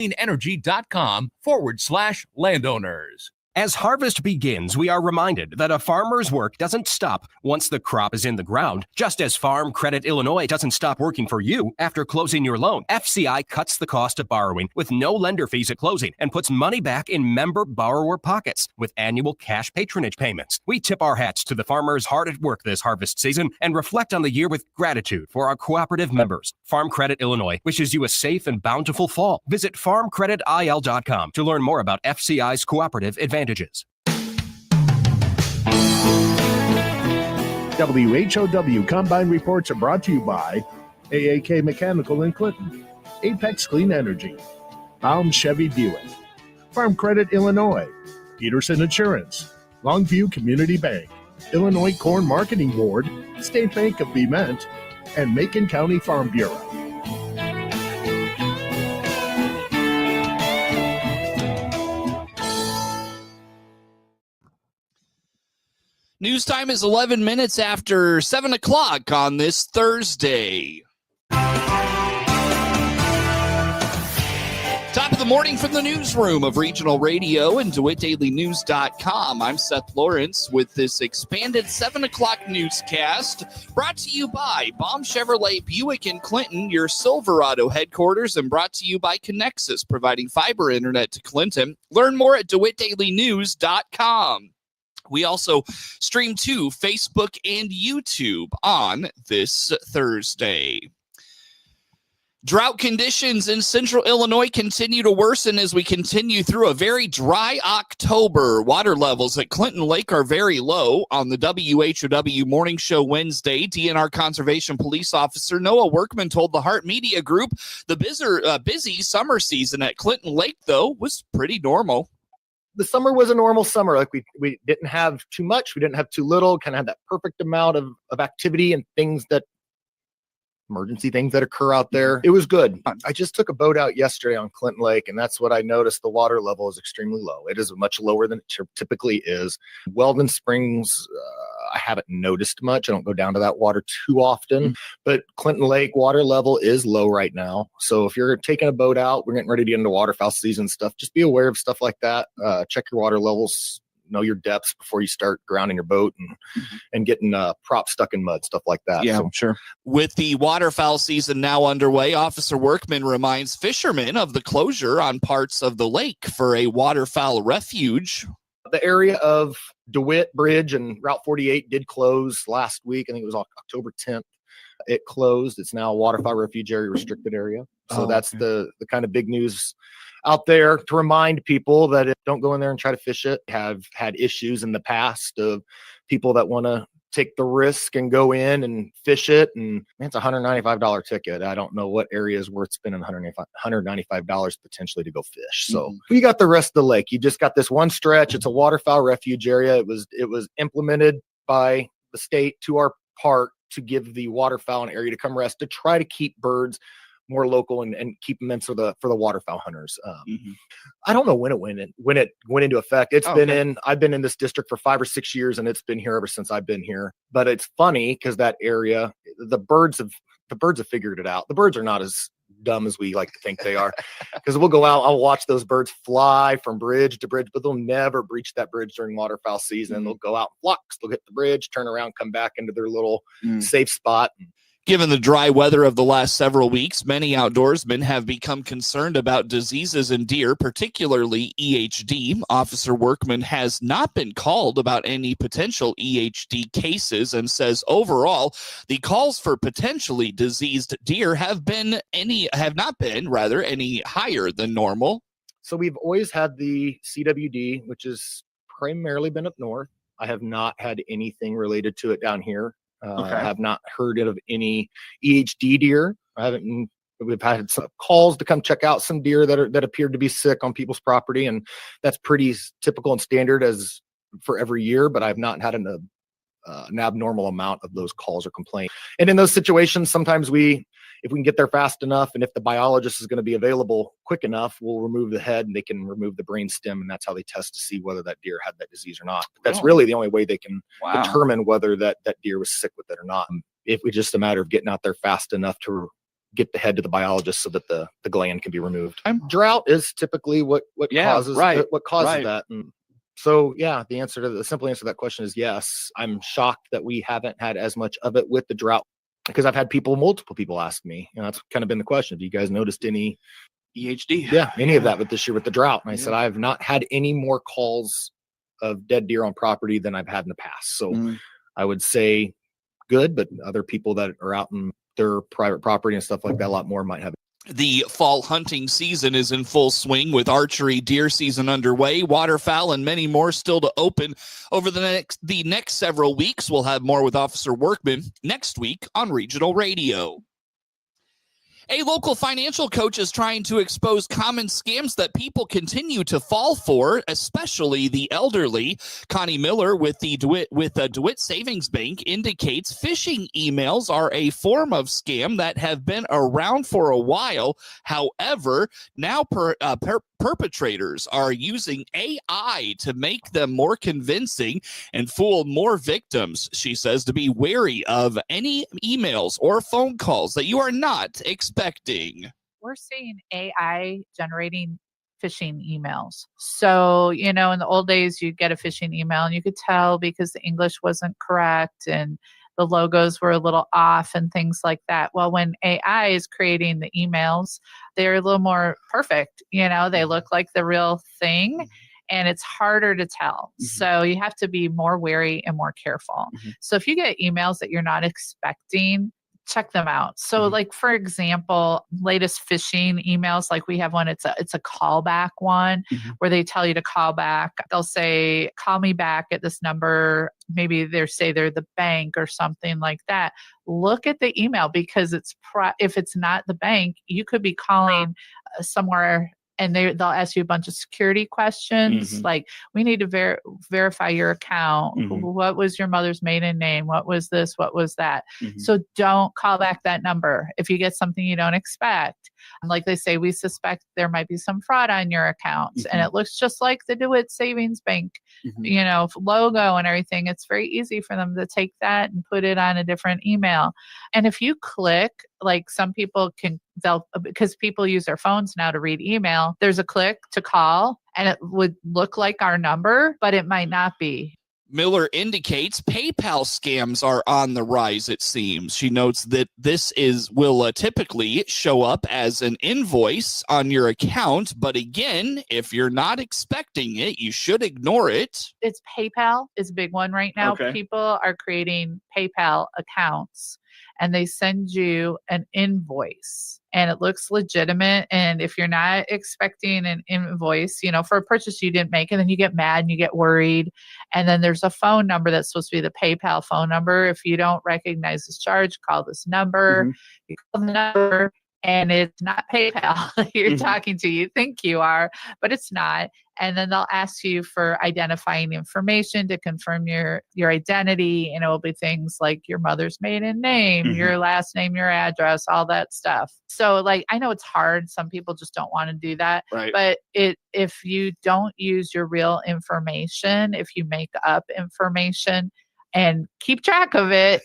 cleanenergy.com/landowners. As harvest begins, we are reminded that a farmer's work doesn't stop once the crop is in the ground. Just as Farm Credit Illinois doesn't stop working for you after closing your loan, FCI cuts the cost of borrowing with no lender fees at closing and puts money back in member borrower pockets with annual cash patronage payments. We tip our hats to the farmers hard at work this harvest season and reflect on the year with gratitude for our cooperative members. Farm Credit Illinois wishes you a safe and bountiful fall. Visit farmcreditil.com to learn more about FCI's cooperative advantages. WHOW Combine Reports are brought to you by AAK Mechanical in Clinton, Apex Clean Energy, Baum Chevy Buick, Farm Credit Illinois, Peterson Insurance, Longview Community Bank, Illinois Corn Marketing Board, State Bank of Bement, and Macon County Farm Bureau. News time is 11 minutes after 7 o'clock on this Thursday. Top of the morning from the newsroom of Regional Radio and DeWittDailyNews.com. I'm Seth Lawrence with this expanded 7 o'clock newscast brought to you by Baum Chevrolet Buick in Clinton, your Silverado headquarters, and brought to you by Connexus, providing fiber internet to Clinton. Learn more at DeWittDailyNews.com. We also stream to Facebook and YouTube on this Thursday. Drought conditions in central Illinois continue to worsen as we continue through a very dry October. Water levels at Clinton Lake are very low. On the WHOW Morning Show Wednesday, DNR Conservation Police Officer Noah Workman told the Hart Media Group the busy summer season at Clinton Lake, though, was pretty normal. The summer was a normal summer. Like we didn't have too much. We didn't have too little. Kind of had that perfect amount of activity and emergency things that occur out there. It was good. I just took a boat out yesterday on Clinton Lake, and that's what I noticed. The water level is extremely low. It is much lower than it typically is. Weldon Springs, I haven't noticed much. I don't go down to that water too often, but Clinton Lake water level is low right now. So if you're taking a boat out, we're getting ready to get into waterfowl season stuff. Just be aware of stuff like that. Check your water levels. Know your depths before you start grounding your boat and getting props stuck in mud, stuff like that. Yeah, so, sure. With the waterfowl season now underway, Officer Workman reminds fishermen of the closure on parts of the lake for a waterfowl refuge. The area of DeWitt Bridge and Route 48 did close last week. I think it was October 10th. It closed. It's now a waterfowl refuge area, restricted area. So that's the kind of big news out there to remind people that don't go in there and try to fish it. Have had issues in the past of people that want to take the risk and go in and fish it. And it's a $195 ticket. I don't know what area is worth spending $195 potentially to go fish. So we got the rest of the lake. You just got this one stretch. It's a waterfowl refuge area. It was implemented by the state to our park to give the waterfowl an area to come rest, to try to keep birds more local and keep them in for the waterfowl hunters. I don't know when it went into effect. I've been in this district for 5 or 6 years, and it's been here ever since I've been here. But it's funny because that area, the birds have figured it out. The birds are not as dumb as we like to think they are, because we'll go out, I'll watch those birds fly from bridge to bridge, but they'll never breach that bridge during waterfowl season. They'll go out in flocks, they'll hit the bridge, turn around, come back into their little safe spot. Given the dry weather of the last several weeks, many outdoorsmen have become concerned about diseases in deer, particularly EHD. Officer Workman has not been called about any potential EHD cases and says overall, the calls for potentially diseased deer have not been any higher than normal. So we've always had the CWD, which has primarily been up north. I have not had anything related to it down here. I have not heard of any EHD deer. We've had some calls to come check out some deer that appeared to be sick on people's property, and that's pretty typical and standard as for every year. But I've not had an abnormal amount of those calls or complaints. And in those situations, sometimes if we can get there fast enough, and if the biologist is going to be available quick enough, we'll remove the head and they can remove the brain stem, and that's how they test to see whether that deer had that disease or not. But that's really the only way they can determine whether that deer was sick with it or not. If it's just a matter of getting out there fast enough to get the head to the biologist so that the gland can be removed. Drought is typically what causes that. And so, yeah, the simple answer to that question is yes. I'm shocked that we haven't had as much of it with the drought, because I've had multiple people ask me, that's kind of been the question. Have you guys noticed any EHD? Yeah, any of that with this year with the drought? And I said, I've not had any more calls of dead deer on property than I've had in the past. So I would say good, but other people that are out in their private property and stuff like that, a lot more might have. The fall hunting season is in full swing with archery, deer season underway, waterfowl, and many more still to open over the next several weeks. We'll have more with Officer Workman next week on Regional Radio. A local financial coach is trying to expose common scams that people continue to fall for, especially the elderly. Connie Miller with the DeWitt Savings Bank indicates phishing emails are a form of scam that have been around for a while. However, now perpetrators are using AI to make them more convincing and fool more victims. She says to be wary of any emails or phone calls that you are not expecting. We're seeing AI generating phishing emails. So, in the old days, you'd get a phishing email and you could tell because the English wasn't correct and the logos were a little off and things like that. Well, when AI is creating the emails, they're a little more perfect. They look like the real thing. And it's harder to tell. So you have to be more wary and more careful. So if you get emails that you're not expecting, check them out. So like, for example, latest phishing emails, like we have one, it's a callback one where they tell you to call back. They'll say, call me back at this number. Maybe they're the bank or something like that. Look at the email, because if it's not the bank, you could be calling somewhere and they'll ask you a bunch of security questions, like, we need to verify your account. What was your mother's maiden name? What was this? What was that? So don't call back that number if you get something you don't expect. Like they say, we suspect there might be some fraud on your account, and it looks just like the DeWitt Savings Bank, logo and everything. It's very easy for them to take that and put it on a different email. And if you click, like some people because people use their phones now to read email, there's a click to call and it would look like our number, but it might not be. Miller indicates PayPal scams are on the rise, it seems. She notes that this will typically show up as an invoice on your account. But again, if you're not expecting it, you should ignore it. It's PayPal is a big one right now. Okay. People are creating PayPal accounts and they send you an invoice and it looks legitimate. And if you're not expecting an invoice, for a purchase you didn't make, and then you get mad and you get worried. And then there's a phone number that's supposed to be the PayPal phone number. If you don't recognize this charge, call this number. You call the number and it's not PayPal you're talking to. You think you are, but it's not. And then they'll ask you for identifying information to confirm your identity. And it will be things like your mother's maiden name, your last name, your address, all that stuff. So I know it's hard. Some people just don't want to do that. Right. But if you don't use your real information, if you make up information, and keep track of it.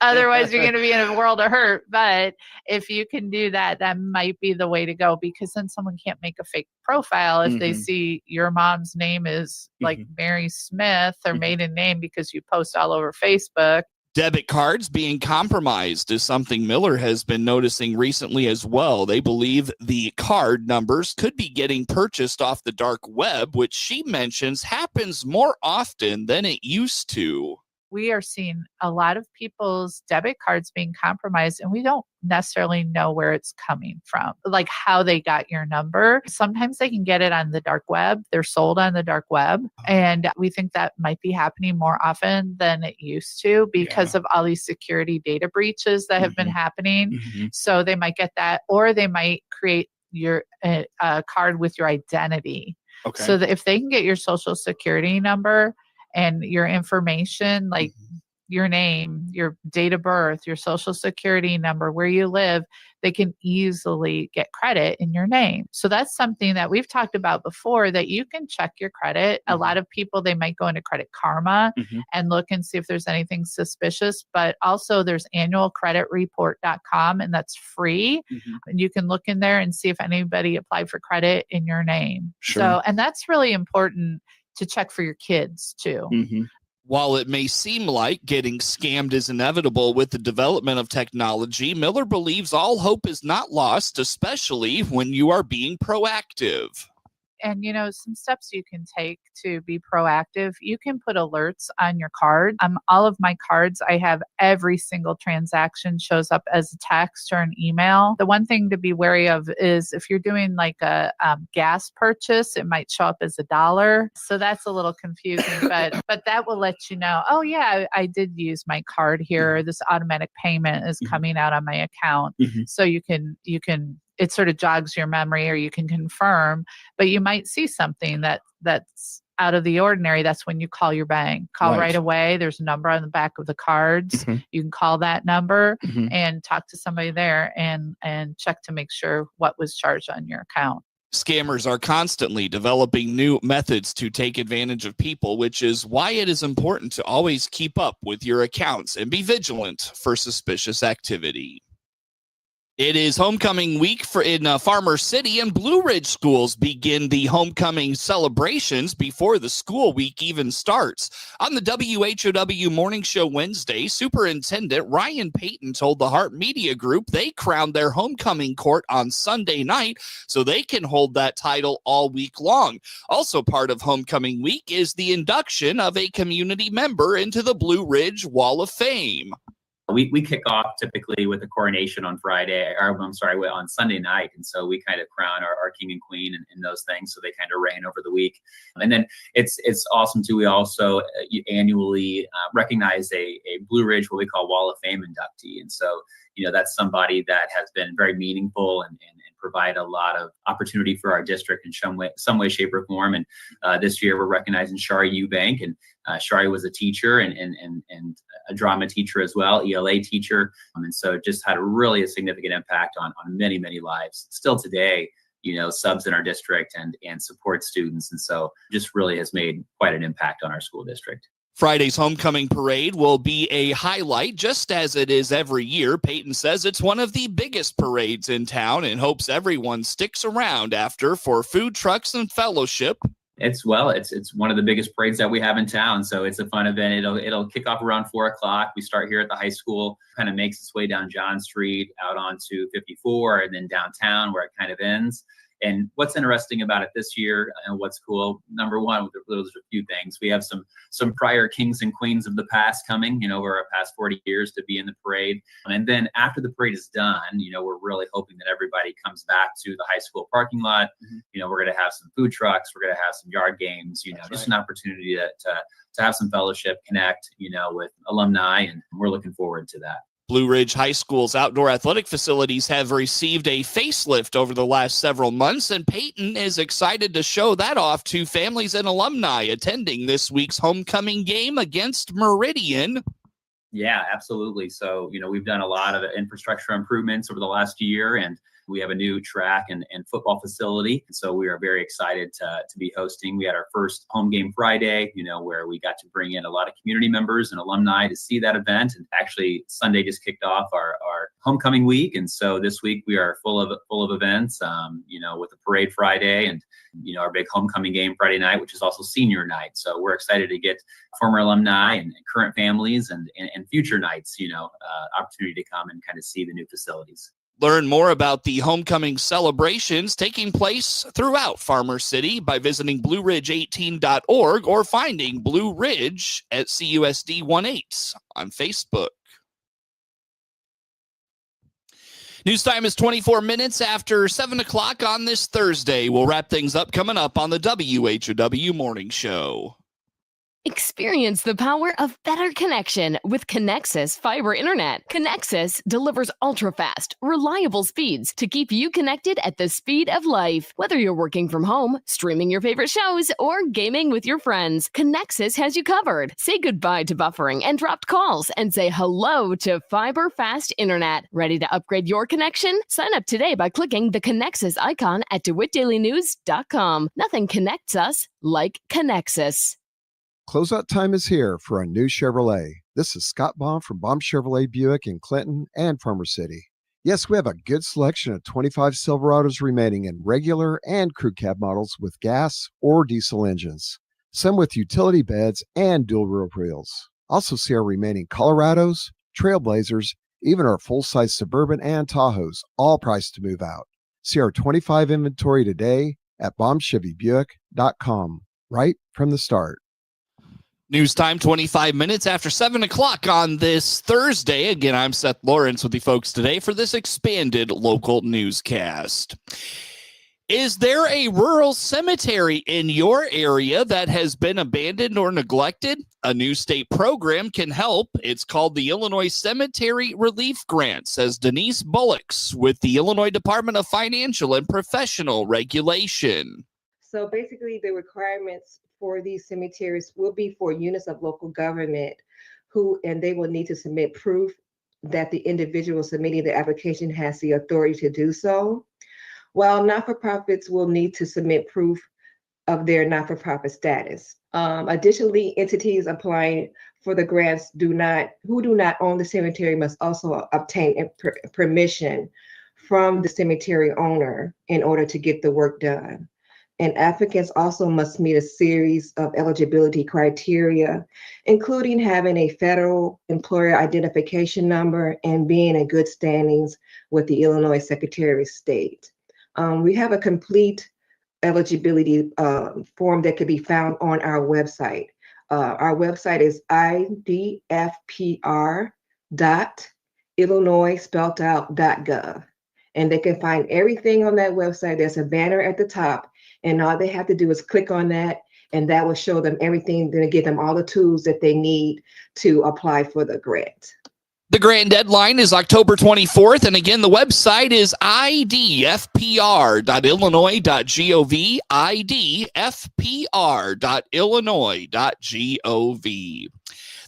Otherwise, you're going to be in a world of hurt. But if you can do that, that might be the way to go, because then someone can't make a fake profile if they see your mom's name is like Mary Smith or maiden name because you post all over Facebook. Debit cards being compromised is something Miller has been noticing recently as well. They believe the card numbers could be getting purchased off the dark web, which she mentions happens more often than it used to. We are seeing a lot of people's debit cards being compromised, and we don't necessarily know where it's coming from, like how they got your number. Sometimes they can get it on the dark web. They're sold on the dark web. And we think that might be happening more often than it used to because of all these security data breaches that have been happening. So they might get that, or they might create your card with your identity. So that if they can get your social security number and your information, like your name, your date of birth, your social security number, where you live, they can easily get credit in your name. So that's something that we've talked about before, that you can check your credit. A lot of people, they might go into Credit Karma and look and see if there's anything suspicious, but also there's annualcreditreport.com, and that's free. And you can look in there and see if anybody applied for credit in your name. So, and that's really important to check for your kids too. While it may seem like getting scammed is inevitable with the development of technology, Miller believes all hope is not lost, especially when you are being proactive. And, some steps you can take to be proactive. You can put alerts on your card. All of my cards, I have every single transaction shows up as a text or an email. The one thing to be wary of is if you're doing like a gas purchase, it might show up as $1. So that's a little confusing, but that will let you know, oh yeah, I did use my card here. This automatic payment is coming out on my account. So you can it sort of jogs your memory, or you can confirm, but you might see something that's out of the ordinary. That's when you call your bank. Call right away. There's a number on the back of the cards. You can call that number and talk to somebody there and check to make sure what was charged on your account. Scammers are constantly developing new methods to take advantage of people, which is why it is important to always keep up with your accounts and be vigilant for suspicious activity. It is homecoming week in Farmer City, and Blue Ridge schools begin the homecoming celebrations before the school week even starts. On the WHOW Morning Show Wednesday, Superintendent Ryan Payton told the Hart Media Group they crowned their homecoming court on Sunday night so they can hold that title all week long. Also part of homecoming week is the induction of a community member into the Blue Ridge Wall of Fame. We kick off typically with a coronation on on Sunday night. And so we kind of crown our king and queen and those things. So they kind of reign over the week. And then it's awesome too. We also annually recognize a Blue Ridge, what we call Wall of Fame inductee. And so, that's somebody that has been very meaningful and provide a lot of opportunity for our district in some way, shape, or form. And this year we're recognizing Shari Eubank, and Shari was a teacher and a drama teacher as well, ELA teacher. And so just had a significant impact on many, many lives. Still today, subs in our district and support students. And so just really has made quite an impact on our school district. Friday's homecoming parade will be a highlight, just as it is every year. Payton says it's one of the biggest parades in town and hopes everyone sticks around after for food trucks and fellowship. It's one of the biggest parades that we have in town. So it's a fun event. It'll kick off around 4:00. We start here at the high school, kind of makes its way down John Street, out onto 54, and then downtown where it kind of ends. And what's interesting about it this year and what's cool, number one, there's a few things. We have some prior kings and queens of the past coming, over our past 40 years to be in the parade. And then after the parade is done, we're really hoping that everybody comes back to the high school parking lot. We're going to have some food trucks. We're going to have some yard games, just an opportunity to have some fellowship, connect, with alumni. And we're looking forward to that. Blue Ridge High School's outdoor athletic facilities have received a facelift over the last several months, and Payton is excited to show that off to families and alumni attending this week's homecoming game against Meridian. Yeah, absolutely. So, we've done a lot of infrastructure improvements over the last year, and we have a new track and football facility. So we are very excited to be hosting. We had our first home game Friday, where we got to bring in a lot of community members and alumni to see that event. And actually Sunday just kicked off our homecoming week. And so this week we are full of events, with the parade Friday and, our big homecoming game Friday night, which is also senior night. So we're excited to get former alumni and current families and future nights, opportunity to come and kind of see the new facilities. Learn more about the homecoming celebrations taking place throughout Farmer City by visiting BlueRidge18.org or finding Blue Ridge at CUSD18 on Facebook. News time is 24 minutes after 7 o'clock on this Thursday. We'll wrap things up coming up on the WHOW Morning Show. Experience the power of better connection with Connexus Fiber Internet. Connexus delivers ultra-fast, reliable speeds to keep you connected at the speed of life. Whether you're working from home, streaming your favorite shows, or gaming with your friends, Connexus has you covered. Say goodbye to buffering and dropped calls and say hello to fiber fast internet. Ready to upgrade your connection? Sign up today by clicking the Connexus icon at DeWittDailyNews.com. Nothing connects us like Connexus. Closeout time is here for a new Chevrolet. This is Scott Baum from Baum Chevrolet Buick in Clinton and Farmer City. Yes, we have a good selection of 25 Silverados remaining in regular and crew cab models with gas or diesel engines. Some with utility beds and dual roof wheels. Also see our remaining Colorados, Trailblazers, even our full-size Suburban and Tahoes, all priced to move out. See our 25 inventory today at BaumChevyBuick.com, right from the start. News time, 25 minutes after 7 o'clock on this Thursday. Again, I'm Seth Lawrence with the folks today for this expanded local newscast. Is there a rural cemetery in your area that has been abandoned or neglected? A new state program can help. It's called the Illinois Cemetery Relief Grant, says Denise Bullocks with the Illinois Department of Financial and Professional Regulation. So basically the requirements for these cemeteries will be for units of local government and they will need to submit proof that the individual submitting the application has the authority to do so. While not-for-profits will need to submit proof of their not-for-profit status. Additionally, entities applying for the grants who do not own the cemetery must also obtain permission from the cemetery owner in order to get the work done. And applicants also must meet a series of eligibility criteria, including having a federal employer identification number and being in good standings with the Illinois Secretary of State. We have a complete eligibility form that can be found on our website. Our website is idfpr.illinois.gov. And they can find everything on that website. There's a banner at the top, and all they have to do is click on that, and that will show them everything, then give them all the tools that they need to apply for the grant. The grant deadline is October 24th, and again, the website is idfpr.illinois.gov, idfpr.illinois.gov.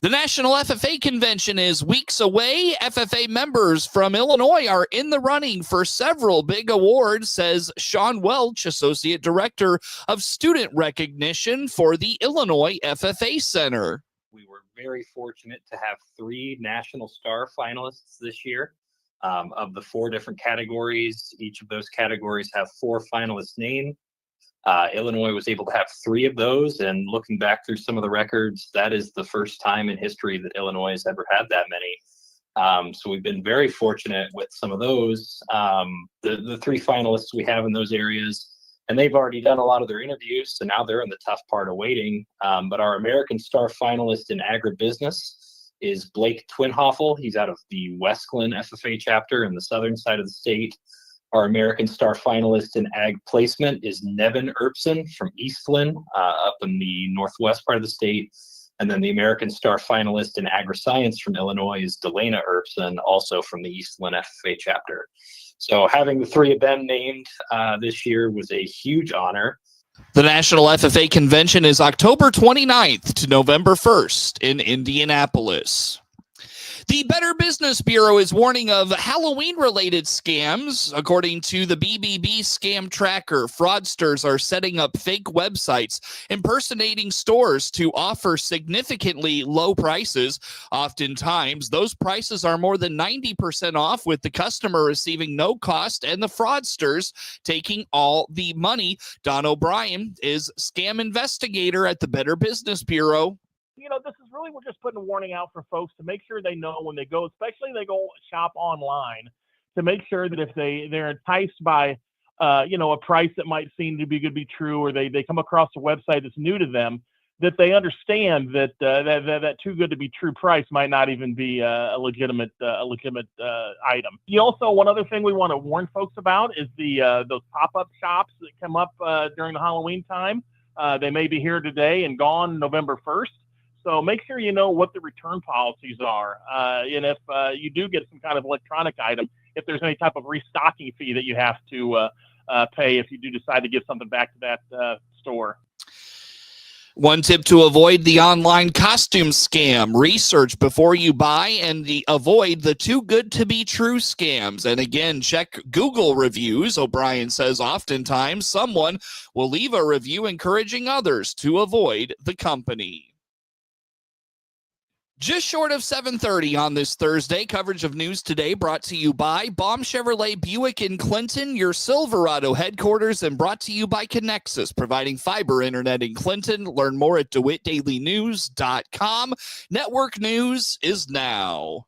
The National FFA Convention is weeks away. FFA members from Illinois are in the running for several big awards, says Sean Welch, Associate Director of Student Recognition for the Illinois FFA Center. We were very fortunate to have 3 National Star finalists this year. Of the 4 different categories, each of those categories have 4 finalists named. Illinois was able to have 3 of those, and looking back through some of the records, that is the first time in history that Illinois has ever had that many. So we've been very fortunate with some of those. The 3 finalists we have in those areas, and they've already done a lot of their interviews, so now they're in the tough part of waiting. But our American Star finalist in agribusiness is Blake Twinhoffel. He's out of the West Glen FFA chapter in the southern side of the state. Our American Star finalist in ag placement is Nevin Erpson from East Glen, up in the northwest part of the state. And then the American Star finalist in agri-science from Illinois is Delana Erpson, also from the East Glen FFA chapter. So having the 3 of them named this year was a huge honor. The National FFA Convention is October 29th to November 1st in Indianapolis. The Better Business Bureau is warning of Halloween-related scams. According to the BBB scam tracker, fraudsters are setting up fake websites, impersonating stores to offer significantly low prices. Oftentimes, those prices are more than 90% off, with the customer receiving no cost and the fraudsters taking all the money. Don O'Brien is scam investigator at the Better Business Bureau. You know, this is really, we're just putting a warning out for folks to make sure they know when they go, especially they go shop online, to make sure that if they're enticed by, a price that might seem to be true, or they come across a website that's new to them, that they understand that that too good to be true price might not even be a legitimate item. Also, one other thing we want to warn folks about is those pop-up shops that come up during the Halloween time. They may be here today and gone November 1st. So make sure you know what the return policies are. And if you do get some kind of electronic item, if there's any type of restocking fee that you have to pay if you do decide to give something back to that store. One tip to avoid the online costume scam: research before you buy and avoid the too good to be true scams. And again, check Google reviews. O'Brien says oftentimes someone will leave a review encouraging others to avoid the company. Just short of 7:30 on this Thursday. Coverage of news today brought to you by Baum Chevrolet Buick in Clinton, your Silverado headquarters, and brought to you by Connexus, providing fiber internet in Clinton. Learn more at DeWittDailyNews.com. Network News is now.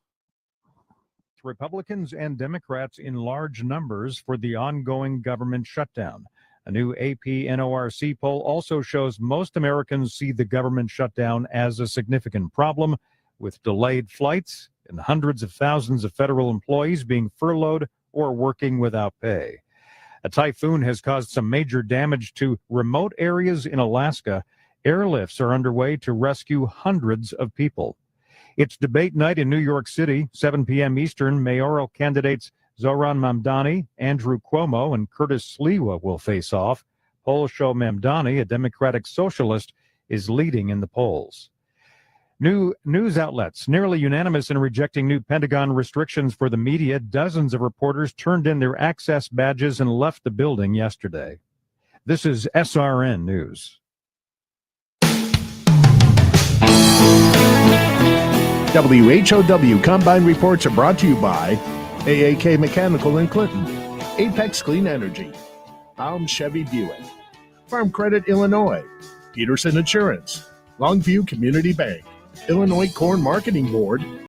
Republicans and Democrats in large numbers for the ongoing government shutdown. A new AP NORC poll also shows most Americans see the government shutdown as a significant problem, with delayed flights and hundreds of thousands of federal employees being furloughed or working without pay. A typhoon has caused some major damage to remote areas in Alaska. Airlifts are underway to rescue hundreds of people. It's debate night in New York City, 7 p.m. Eastern. Mayoral candidates Zohran Mamdani, Andrew Cuomo, and Curtis Sliwa will face off. Polls show Mamdani, a Democratic socialist, is leading in the polls. New news outlets nearly unanimous in rejecting new Pentagon restrictions for the media. Dozens of reporters turned in their access badges and left the building yesterday. This is SRN News. WHOW Combine Reports are brought to you by AAK Mechanical in Clinton, Apex Clean Energy, Baum Chevy Buick, Farm Credit Illinois, Peterson Insurance, Longview Community Bank, Illinois Corn Marketing Board,